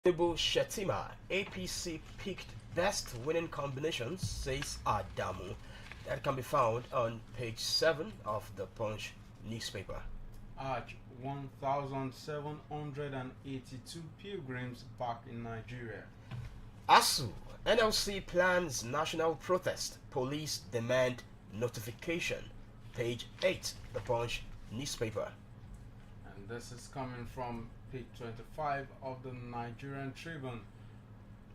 Tinubu Shetima, APC picked best winning combinations, says Adamu. That can be found on page 7 of the Punch newspaper. Arch 1,782 pilgrims back in Nigeria. ASU, NLC plans national protest. Police demand notification. Page 8, the Punch newspaper. And this is coming from page 25 of the Nigerian Tribune.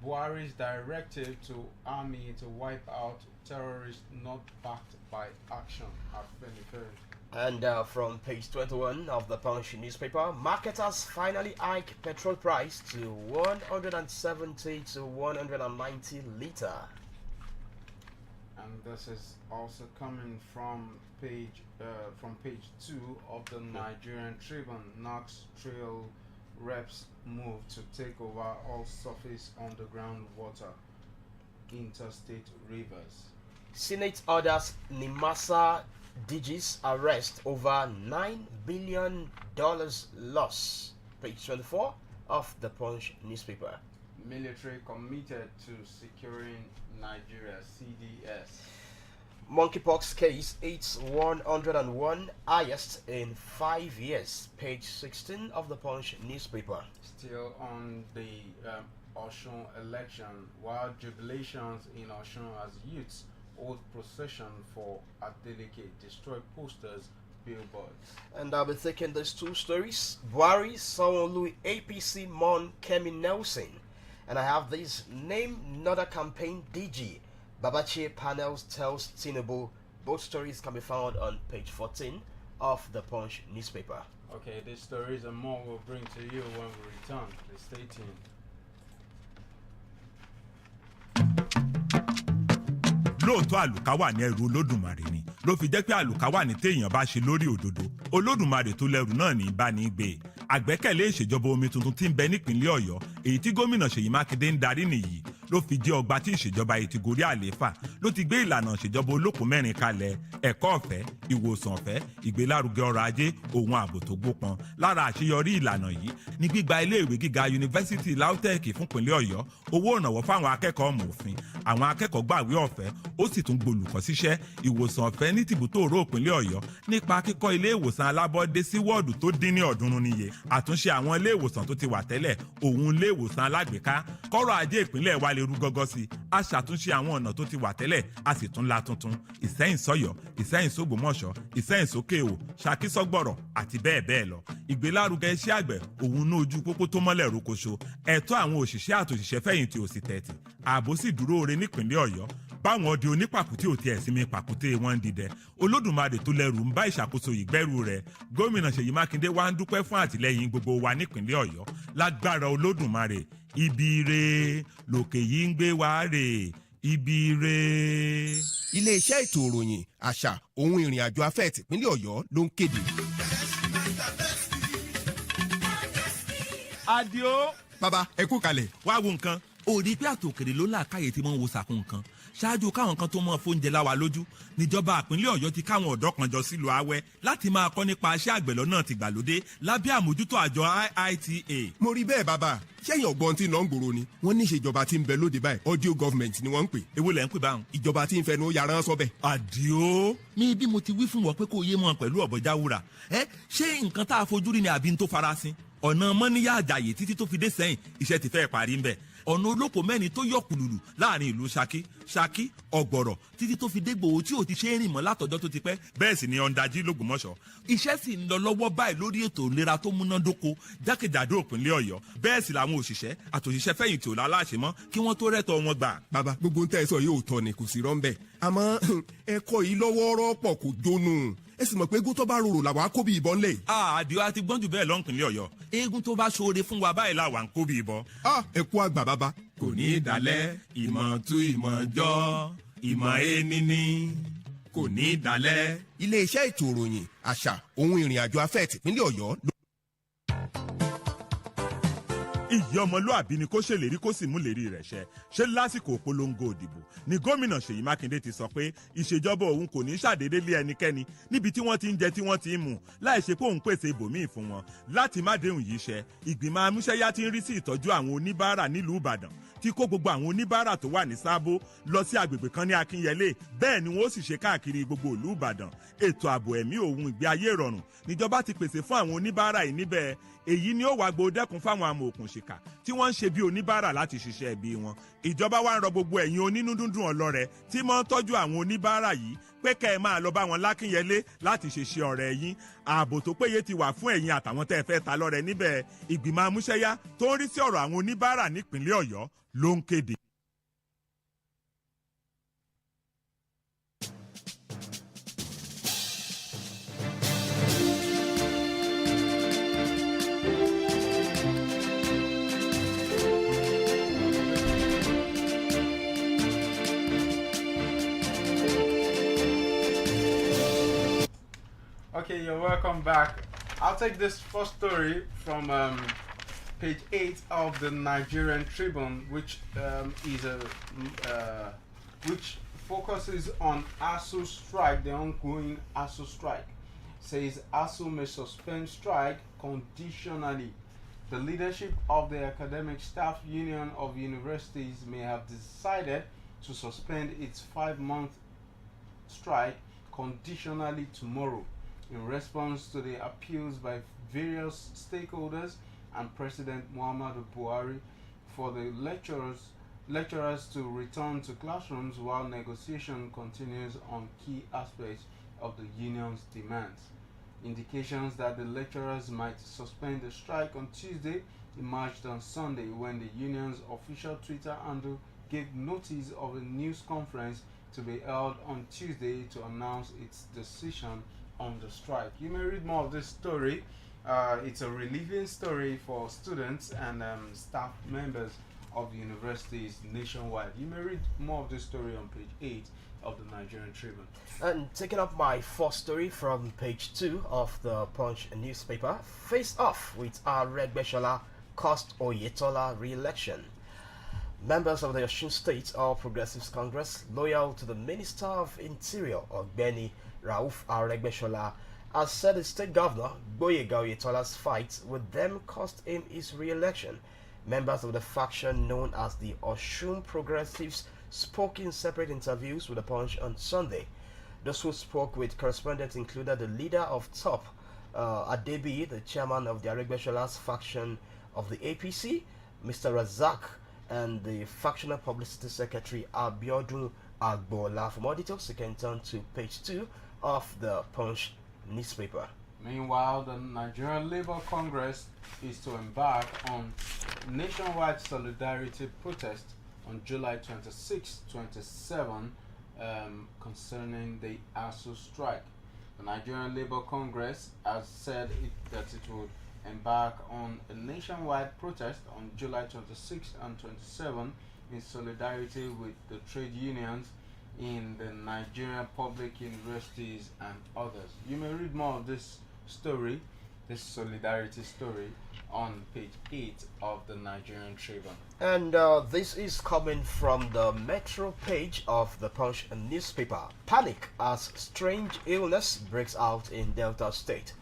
Buhari's directive to army to wipe out terrorists not backed by action have been referred. And from page 21 of the Punch newspaper, marketers finally hike petrol price to 170 to 190 liter. And this is also coming from page 2 of the Nigerian Tribune. Knox Trail reps move to take over all surface underground water, interstate rivers. Senate orders Nimasa DG's arrest over $9 billion loss. Page 24 of the Punch newspaper. Military committed to securing Nigeria, CDS. Monkeypox case hits 101, highest in 5 years. Page 16 of the Punch newspaper. Still on the Osun election, while jubilations in Osun as youths hold procession for Adeleke, destroy posters, billboards. And I'll be taking these two stories. Buhari, Sanwo-Olu, APC, Mon, Kemi Nelson. And I have this name, another campaign, DG. Babachi panels tells Tinubu. Both stories can be found on page 14 of the Punch newspaper. Okay, these stories and more will bring to you when we return. Please stay tuned. lóòótọ́ àlùkà wà ní ẹrù olódùmarè ni ló fi jẹ́ pé àlùkà wà ní téèyàn bá ṣe lórí òdodo olódùmarè tó lẹ́rù náà ní bá ní gbé àgbẹ́kẹ̀lé ìṣèjọba omi tuntun tí ń bẹ nípìnlẹ̀ ọ̀yọ́ èyí tí gómìnà ṣèyí mákindé ń darí nìyí ló fi jẹ́ ọgbà tí ìṣèjọba yìí ti gorí àlééfà ló ti gbé ìlànà ìṣèjọba olóko mẹ́rin kalẹ̀ ẹ̀kọ́ ọ̀fẹ́ ìwòsàn ọ̀fẹ́ ìgbélárugẹ ọrọ̀ ajé ohun ààbò tó gbópọn lára àṣeyọrí ìlànà yìí ní gbígba iléèwé gíga yunifásitì LAUTECH fúnpínlẹ̀ ọ̀yọ́ owó ìrànwọ́ fáwọn akẹ́kọ̀ọ́ mòfin àwọn akẹ́kọ̀ọ́ gbàwé ọ̀fẹ́ ó sì tún gbolùkọ́ síṣẹ́ ìwòsàn ọ̀fẹ́ ní tìbútòrò ìpínlẹ̀ ọ̀yọ́ nípa kíkọ́ ilé ìwòsàn alábọ́dé sí wọ́ọ̀dù tó dín ní 300 níye àtúnṣe àwọn ilé ìwòsàn tó ti wà tẹ́lẹ̀ òun ilé ìwòsàn alágbèéká kọ́rọ̀ ajé ìpínlẹ̀ wa lè rú gọ́gọ́ sí a ṣàtúnṣe àwọn ọ̀nà tó ti wà tẹ́lẹ̀ a sì tún la tuntun ìsẹ́yìn sọ́yọ́ ìsẹ́yìn sógbómọ̀ṣọ́ ìsẹ́yìn sókè ò ṣakí sọ́gbọ̀rọ̀ àti bẹ́ẹ̀ bẹ́ẹ̀ lọ ìgbélárugẹ iṣẹ́ àgbẹ̀ òun ní ojú pópó tó mọ́lẹ̀ rókoṣo ẹ̀tọ́ àwọn òṣìṣẹ́ àtòṣìṣẹ́ fẹ̀yìntì ò sì tẹ̀tì ààbò sì dúró ore nípìnlẹ̀ ọ̀yọ́ báwọn ọdẹ onípàkúté ò tiẹ̀ sinmi pàkúté wọn ń dìdẹ olódùmarè tó lẹ́rù ń bá ìṣàkóso ìgbẹ́rù rẹ̀ gómìnà ṣèyí mákindé wá ń dúpẹ́ fún àtìlẹ́yìn gbogbo wa nípìnlẹ̀ ọ̀yọ́ lágbára olódùmarè ibi re lòkè yìí ń gbé wá rè ibi re. iléeṣẹ́ ètò ìròyìn àṣà ohun ìrìn àjò afẹ́ tìpínlẹ̀ ọ̀yọ́ ló ń kéde. Adio. bàbá ẹ kú kalẹ̀. wá wo nǹkan ó rí pé àtòkèrè ló làákàyè tí wọ́n ń wo sàkún nǹkan ṣáájú káwọn kan tó mọ fóúnjẹ láwa lójú níjọba ìpínlẹ̀ ọ̀yọ́ ti káwọn ọ̀dọ́ kan jọ sílùú awẹ́ láti máa kọ́ nípa iṣẹ́ àgbẹ̀ lọ́nà tìgbàlódé lábẹ́ àmójútó àjọ IITA. mo rí bẹ́ẹ̀ bàbá sẹ́yìn ọ̀gbọ́n tí ń lọ ń gbòòrò ni wọ́n ní ìṣèjọba tí ń bẹ lóde báyìí audio government ni wọ́n ń pè. èwo lẹ̀ ń pè báwọn. ìjọba tí ń fẹnu yàrá sọ́bẹ̀. Àdìó ní bí mo ti wí fún wọn pé kó yé mọ pẹ̀lú ọ̀bọ̀jáwúrà ṣé nǹkan tá a fojú rí ni àbí ń tó farasin ọ̀nà mọ́níyà àjàyè títí tó fi dé sẹ́yìn iṣẹ́ ti fẹ́ parí ń bẹ̀ ọ̀nà olóko mẹ́rin tó yọ kùlùlù láàrin ìlú Ṣakí ọ̀gbọ̀rọ̀ títí tó fi dé Ìgbòho tí ò ti ṣe é rìn mọ́ látọjọ́ tó ti pẹ́ bẹ́ẹ̀ sì ni ọ̀ndàjì l'Ògbómọ̀ṣọ́ iṣẹ́ sì ń lọ lọ́wọ́ báyìí lórí ètò ìlera tó múnádóko jákèjádò ìpínlẹ̀ ọ̀yọ́ bẹ́ẹ̀ sì làwọn òṣìṣẹ́ àtòṣìṣẹ́ fẹ̀yìntì ò láláṣẹ mọ́ kí wọ́n tó rẹ́tọ̀ wọn gbà. bàbá gbogbo ń tẹ́ ẹ sọ yóò tọ́ ni kò sí rọ́ńbẹ́ àmọ́ ẹ̀kọ́ yìí lọ́wọ́ọ́rọ́ pọ̀ kò jónú ẹ sì mọ̀ pé eégún tó bá rorò làwa kó bí ìbọn lẹ̀. Àdìó àti gbọ́njù bẹ́ẹ̀ lọ́npìnlẹ̀ ọ̀yọ́ eégún tó bá ṣoore fún wa báyìí làwa ń kó bí ìbọn. ẹ kú àgbà bàbá. kò ní í dalẹ̀ ìmọ̀ tú ìmọ̀ jọ ìmọ̀ ẹni ní kò ní í dalẹ̀. iléeṣẹ́ ètò ìròyìn àṣà ohun ìrìn àjò afẹ́ tìpínlẹ̀ ọ̀yọ́. ìyí ọmọlúàbí ni kó ṣèlérí kó sì mú lérí rẹ̀ ṣẹ. Ṣé lásìkò polongo òdìbò ni gómìnà Ṣèyí Mákindé ti sọ pé ìṣèjọba òun kò ní ṣàdédé lé ẹnikẹ́ni níbi tí wọ́n ti ń jẹ tí wọ́n ti ń mu láì ṣe pé òun pèsè ibòmíì fún wọn. Láti má déhùn yìí ṣẹ, ìgbìmọ̀ amúṣẹ́yá ti ń rí sí ìtọ́jú àwọn oníbàárà nílùú Ìbàdàn tí kó gbogbo àwọn oníbàárà tó wà ní Sábó lọ sí agbègbè kan ní Akínyẹlé, bẹ́ẹ̀ ni wọ́n ó sì ṣe káàkiri gbogbo ìlú Ìbàdàn. Ètò ààbò ẹ̀mí òun ìgbé ayé ìrọ̀rùn níjọba ti pèsè fún àwọn oníbàárà yìí níbẹ̀. Èyí ni ó wá gbòdẹ́kun fáwọn amòòkùnṣìkà tí wọ́n ń ṣe bí oníbàárà láti ṣiṣẹ́ ẹbí wọn. Ìjọba wa ń rọ gbogbo ẹ̀yin onínúdúndùn ọlọ́rẹ tí mọ́ ń tọ́jú àwọn oníbàárà yìí pé kẹ́ ẹ máa lọ bá wọn lákínyẹlé láti ṣeṣe ọ̀rẹ́ yín. Ààbò tó péye ti wà fún ẹ̀yin àtàwọn tẹ́ ẹ fẹ́ ta lọ́rẹ níbẹ̀. Ìgbìmọ̀ amúṣẹ́yá tó ń rí sí ọ̀rọ̀ àwọn oníbàárà nípìnlẹ̀ Ọ̀yọ́ ló ń kéde. Okay, you're welcome back. I'll take this first story from page 8 of the Nigerian Tribune, which which focuses on ASU strike, the ongoing ASU strike. Says ASU may suspend strike conditionally. The leadership of the Academic Staff Union of Universities may have decided to suspend its 5-month strike conditionally tomorrow, in response to the appeals by various stakeholders and President Muhammadu Buhari for the lecturers to return to classrooms while negotiation continues on key aspects of the union's demands. Indications that the lecturers might suspend the strike on Tuesday emerged on Sunday when the union's official Twitter handle gave notice of a news conference to be held on Tuesday to announce its decision on the strike. You may read more of this story. It's a relieving story for students and staff members of the universities nationwide. You may read more of this story on page 8 of the Nigerian Tribune. And taking up my first story from page 2 of the Punch newspaper, face off with Aloore Beshola cost Oyetola re-election. Members of the Osun State All Progressives Congress, loyal to the Minister of Interior, Ogbeni Rauf Aregbesola, has said the state governor, Gboyega Oyetola's fight with them cost him his re-election. Members of the faction known as the Osun Progressives spoke in separate interviews with the Punch on Sunday. Those who spoke with correspondents included the leader of TOP, Adebi, the chairman of the Aregbesola's faction of the APC, Mr. Razak, and the factional publicity secretary Abiodun Agbola. For more details, you can turn to page 2 of the Punch newspaper. Meanwhile, the Nigerian Labour Congress is to embark on nationwide solidarity protest on July 26, 27 concerning the ASU strike. The Nigerian Labour Congress has said that it would embark on a nationwide protest on July 26 and 27 in solidarity with the trade unions in the Nigerian public universities and others. You may read more of this story, this solidarity story, on page 8 of the Nigerian Tribune. And this is coming from the Metro page of the Punch newspaper. Panic as strange illness breaks out in Delta State.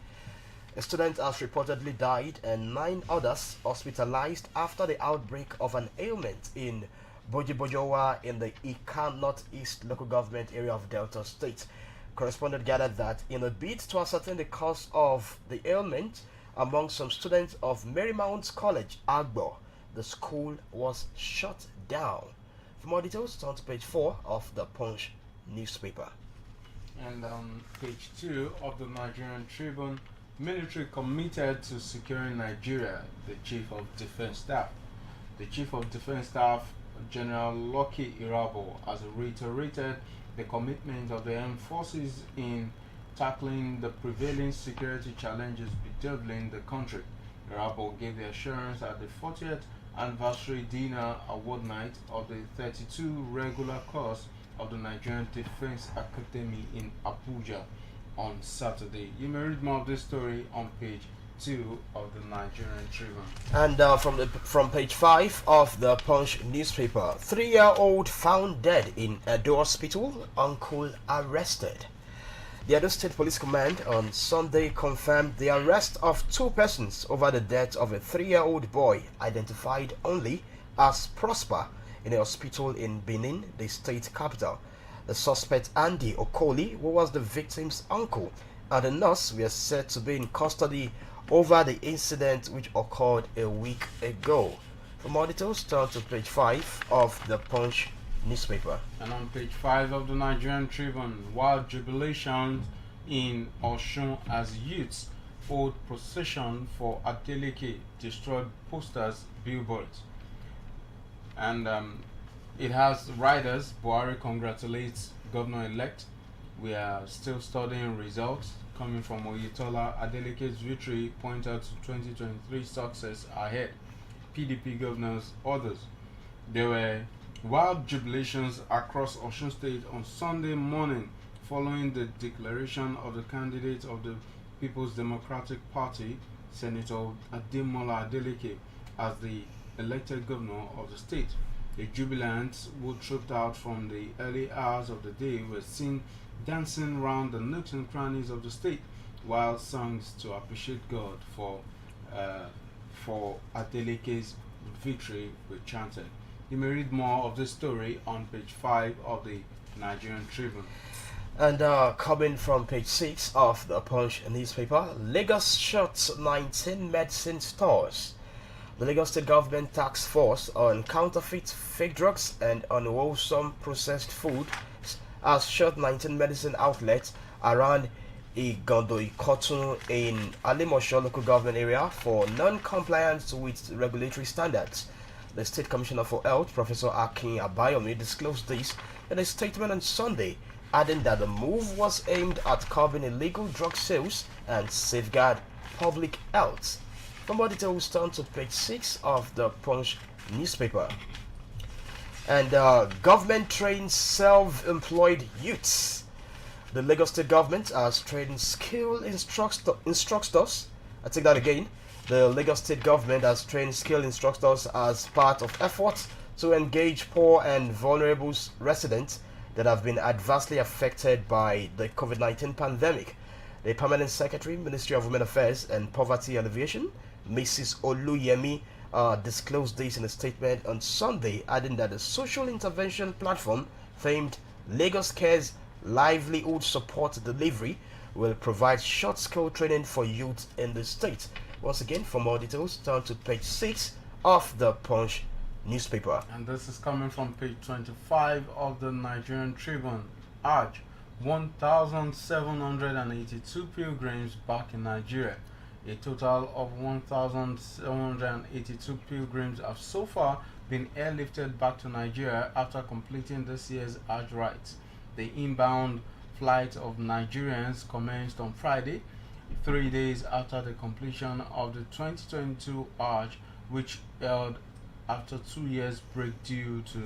A student has reportedly died and 9 others hospitalized after the outbreak of an ailment in Bojibojowa in the Ika Northeast local government area of Delta State. Correspondent gathered that in a bid to ascertain the cause of the ailment among some students of Marymount College, Agbo, the school was shut down. For more details, turn to page 4 of the Punch newspaper. And on page 2 of the Nigerian Tribune, military committed to securing Nigeria, the Chief of Defense Staff. The Chief of Defense Staff, General Lucky Irabo, has reiterated the commitment of the armed forces in tackling the prevailing security challenges bedeviling the country. Irabo gave the assurance at the 40th anniversary dinner award night of the 32 regular course of the Nigerian Defense Academy in Abuja on Saturday. You may read more of this story on page 2 of the Nigerian Tribune. And from page 5 of the Punch newspaper, 3-year-old found dead in Edo hospital, uncle arrested. The Edo State Police Command on Sunday confirmed the arrest of 2 persons over the death of a 3-year-old boy identified only as Prosper in a hospital in Benin, the state capital. The suspect Andy Okoli, who was the victim's uncle, and the nurse were said to be in custody over the incident which occurred a week ago. For more details, turn to page 5 of the Punch newspaper. And on page 5 of the Nigerian Tribune, wild jubilation in Osun as youths hold procession for Adeleke destroyed posters, billboards. And it has riders. Buhari congratulates governor-elect. We are still studying results coming from Oyetola. Adeleke's victory pointed to 2023 success ahead. PDP governors, others. There were wild jubilations across Osun State on Sunday morning following the declaration of the candidate of the People's Democratic Party, Senator Ademola Adeleke, as the elected governor of the state. The jubilants who trooped out from the early hours of the day were seen dancing around the nooks and crannies of the state, while songs to appreciate God for Adeleke's victory were chanted. You may read more of this story on page 5 of the Nigerian Tribune. And coming from page 6 of the Punch newspaper, Lagos shuts 19 medicine stores. The Lagos State Government Task Force on Counterfeit Fake Drugs and Unwholesome Processed Food has shut 19 medicine outlets around Igondo Ikotun in Alimosho local government area for non-compliance with regulatory standards. The State Commissioner for Health, Professor Akin Abayomi, disclosed this in a statement on Sunday, adding that the move was aimed at curbing illegal drug sales and safeguard public health. For more details, turn to page 6 of the Punch newspaper. And government trains self-employed youths. The Lagos State government has trained skilled instructors. I take that again. The Lagos State government has trained skilled instructors as part of efforts to engage poor and vulnerable residents that have been adversely affected by the COVID-19 pandemic. The Permanent Secretary, Ministry of Women Affairs and Poverty Alleviation, Mrs. Oluyemi, disclosed this in a statement on Sunday, adding that the social intervention platform famed Lagos Cares Livelihood Support Delivery will provide short skill training for youth in the state. Once again, for more details, turn to page 6 of the Punch newspaper. And this is coming from page 25 of the Nigerian Tribune. Hajj, 1,782 pilgrims back in Nigeria. A total of 1,782 pilgrims have so far been airlifted back to Nigeria after completing this year's Hajj rites. The inbound flight of Nigerians commenced on Friday, 3 days after the completion of the 2022 Hajj, which held after 2 years break due to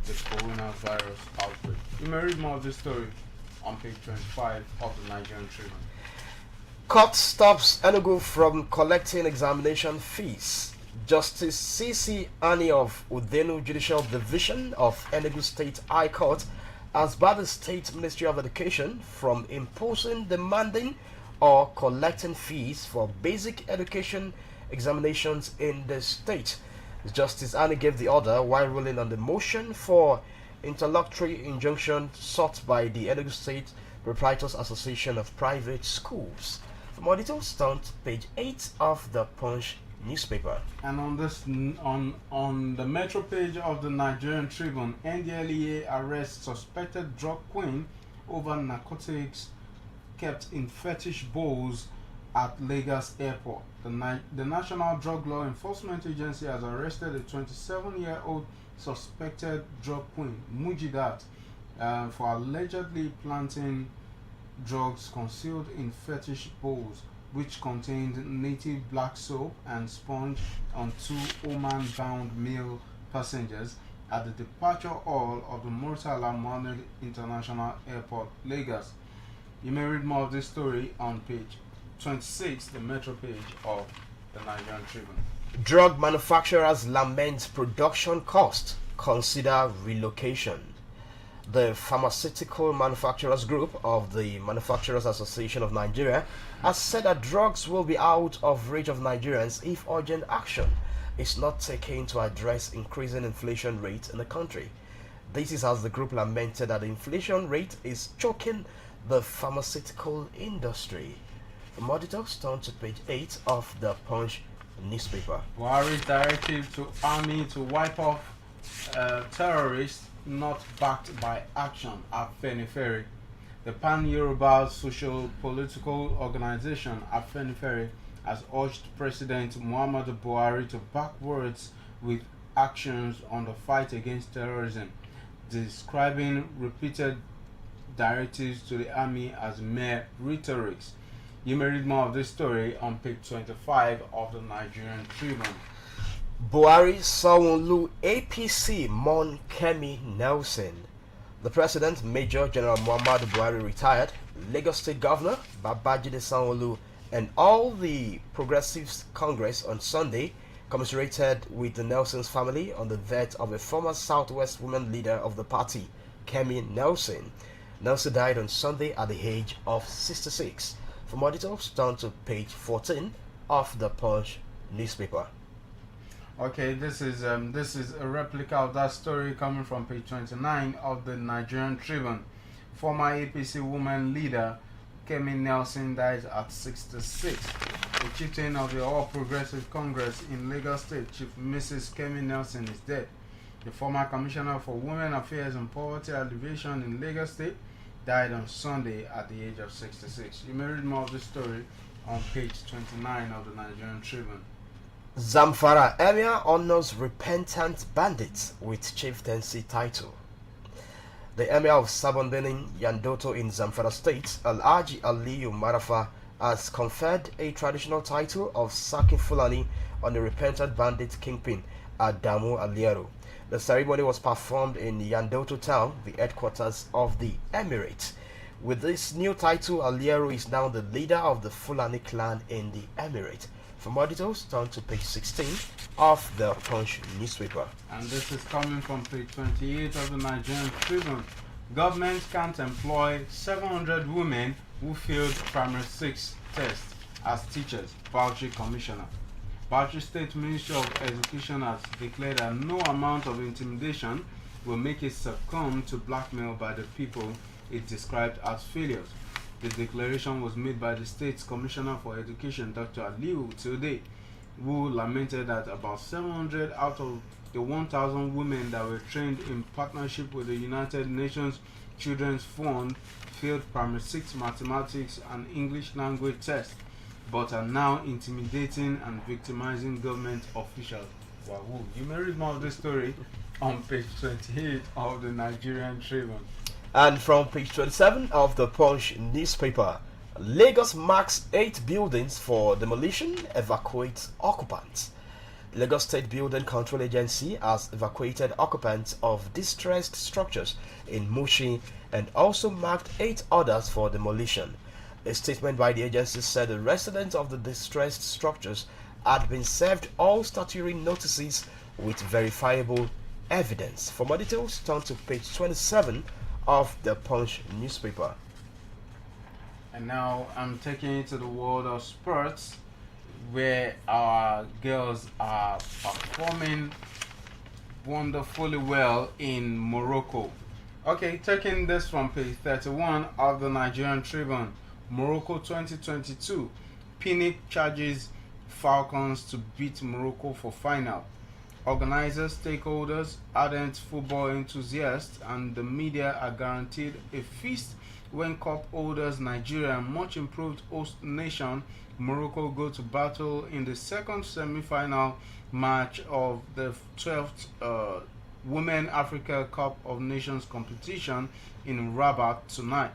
the coronavirus outbreak. You may read more of this story on page 25 of the Nigerian Tribune. Court stops Enugu from collecting examination fees. Justice C.C. Ani of Udenu Judicial Division of Enugu State High Court has barred the State Ministry of Education from imposing, demanding, or collecting fees for basic education examinations in the state. Justice Ani gave the order while ruling on the motion for interlocutory injunction sought by the Enugu State Proprietors Association of Private Schools. For more details, turn to page 8 of the Punch newspaper. And on this, on the metro page of the Nigerian Tribune, NDLEA arrests suspected drug queen over narcotics kept in fetish bowls at Lagos Airport. The National Drug Law Enforcement Agency has arrested a 27-year-old suspected drug queen, Mujidat, for allegedly planting drugs concealed in fetish bowls, which contained native black soap and sponge on 2 Oman-bound male passengers at the departure hall of the Murtala Mohammed International Airport, Lagos. You may read more of this story on page 26, the metro page of the Nigerian Tribune. Drug manufacturers lament production cost, consider relocation. The Pharmaceutical Manufacturers Group of the Manufacturers Association of Nigeria has said that drugs will be out of reach of Nigerians if urgent action is not taken to address increasing inflation rate in the country. This is as the group lamented that the inflation rate is choking the pharmaceutical industry. For more details, turn to page 8 of the Punch newspaper. Buhari's directive to army to wipe off terrorists not backed by action at Afenifere. The Pan-Yoruba Social Political Organization Afenifere has urged President Muhammadu Buhari to back words with actions on the fight against terrorism, describing repeated directives to the army as mere rhetorics. You may read more of this story on page 25 of the Nigerian Tribune. Buhari Sanwo-Olu APC Mon Kemi Nelson. The President, Major General Muhammadu Buhari retired, Lagos State Governor Babajide Sanwo-Olu, and all the Progressives Congress on Sunday commiserated with the Nelson's family on the death of a former Southwest women leader of the party, Kemi Nelson. Nelson died on Sunday at the age of 66. For more details, turn to page 14 of the Punch newspaper. Okay, this is a replica of that story coming from page 29 of the Nigerian Tribune. Former APC woman leader Kemi Nelson dies at 66. The chieftain of the All Progressive Congress in Lagos State, Chief Mrs. Kemi Nelson, is dead. The former Commissioner for Women Affairs and Poverty Alleviation in Lagos State died on Sunday at the age of 66. You may read more of the story on page 29 of the Nigerian Tribune. Zamfara Emir honors repentant bandits with chieftaincy title. The Emir of Sabon Benin Yandoto in Zamfara State, Alhaji Aliyu Marafa, has conferred a traditional title of Saki Fulani on the repentant bandit kingpin Adamu Aliero. The ceremony was performed in Yandoto town, the headquarters of the emirate. With this new title, Aliero is now the leader of the Fulani clan in the emirate. For more details, turn to page 16 of the Punch newspaper. And this is coming from page 28 of the Nigerian Tribune. Government can't employ 700 women who failed primary 6 test as teachers, Bauchi Commissioner. Bauchi State Ministry of Education has declared that no amount of intimidation will make it succumb to blackmail by the people it described as failures. The declaration was made by the state's Commissioner for Education, Dr. Aliu Tilde, who lamented that about 700 out of the 1,000 women that were trained in partnership with the United Nations Children's Fund failed primary 6 mathematics and English language tests, but are now intimidating and victimizing government officials. Wahoo. You may read more of this story on page 28 of the Nigerian Tribune. And from page 27 of the Punch newspaper, Lagos marks 8 buildings for demolition, evacuates occupants. Lagos State Building Control Agency has evacuated occupants of distressed structures in Mushi and also marked 8 others for demolition. A statement by the agency said the residents of the distressed structures had been served all statutory notices with verifiable evidence. For more details, turn to page 27 of the Punch newspaper. And now I'm taking you to the world of sports, where our girls are performing wonderfully well in Morocco. Okay, taking this from page 31 of the Nigerian Tribune. Morocco 2022. Pinnick charges Falcons to beat Morocco for final. Organizers, stakeholders, ardent football enthusiasts, and the media are guaranteed a feast when cup holders Nigeria, much improved host nation Morocco, go to battle in the second semi-final match of the 12th Women Africa Cup of Nations competition in Rabat tonight.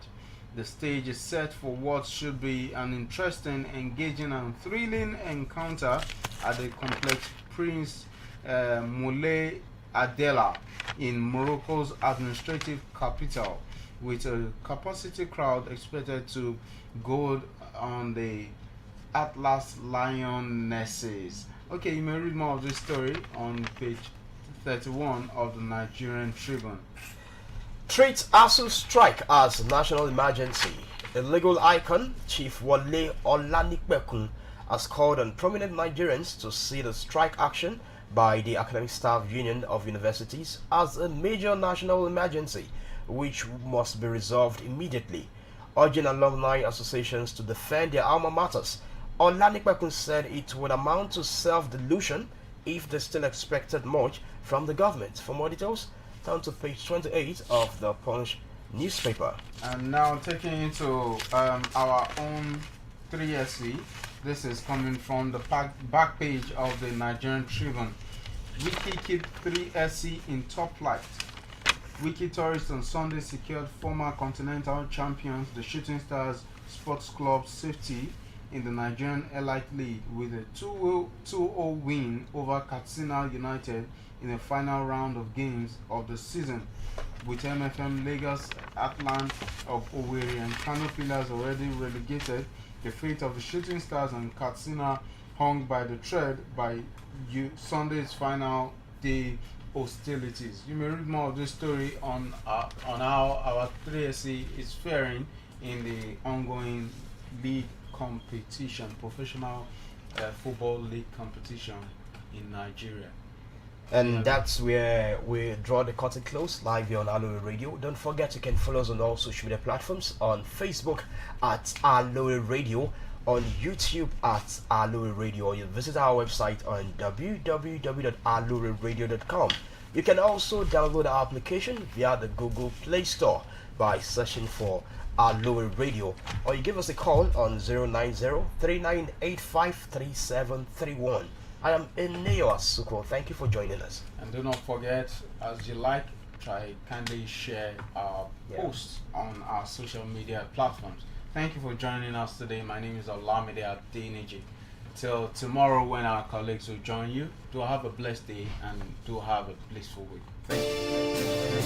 The stage is set for what should be an interesting, engaging, and thrilling encounter at the complex Prince Moulay Adela in Morocco's administrative capital, with a capacity crowd expected to go on the Atlas Lionesses. Okay, you may read more of this story on page 31 of the Nigerian Tribune. Treats ASU strike as national emergency. A legal icon, Chief Wale Olanikpekun, has called on prominent Nigerians to see the strike action by the Academic Staff Union of Universities as a major national emergency, which must be resolved immediately, urging alumni associations to defend their alma maters. Olanikpekun said it would amount to self-delusion if they still expected much from the government. For more details, turn to page 28 of the Punch newspaper. And now taking into our own 3SC, this is coming from the back page of the Nigerian Tribune. Wiki keep 3SC in top flight. Wiki tourists on Sunday secured former continental champions, the Shooting Stars Sports Club, safety in the Nigerian Elite League with a 2-0 win over Katsina United in the final round of games of the season, with MFM Lagos, Atlant of Owerri and Kano Pillars already relegated. The fate of the Shooting Stars and Katsina hung by the thread by Sunday's final day hostilities. You may read more of this story on how our 3SC is faring in the ongoing league competition, professional football league competition in Nigeria. And that's where we draw the curtain close live here on Aloore Radio. Don't forget you can follow us on all social media platforms, on Facebook at Aloore Radio, on YouTube at Aloore Radio, or you visit our website on www.alooreradio.com. You can also download our application via the Google Play Store by searching for Aloore Radio, or you give us a call on 090-3985-3731. I am Eneo Asuko. Thank you for joining us. And do not forget, as you like, kindly share our posts on our social media platforms. Thank you for joining us today. My name is Olamide Adeniji. Till tomorrow when our colleagues will join you, do have a blessed day and do have a blissful week. Thank you.